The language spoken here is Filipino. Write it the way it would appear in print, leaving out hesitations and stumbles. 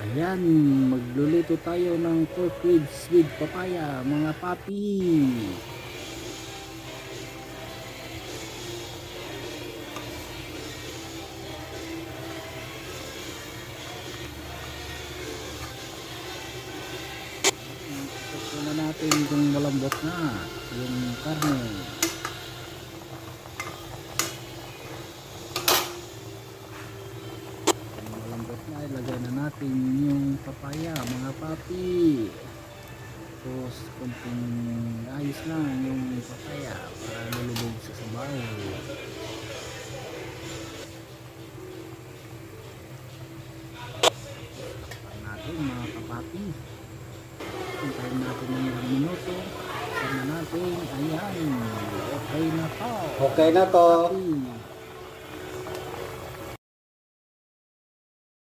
Ayan, magluluto tayo ng pork ribs with papaya, mga papi. Ito na natin kung malambot na yung karne. Kung malambot na, ilagay na natin yung papaya, mga papi. Tapos, kunting ayos lang yung papaya para lulubog sa sabaw. Takpan natin mga kapapi. Hintayin natin ng ilang minuto. Sama natin. Ayan. Okay na to. Okay na to. Papi.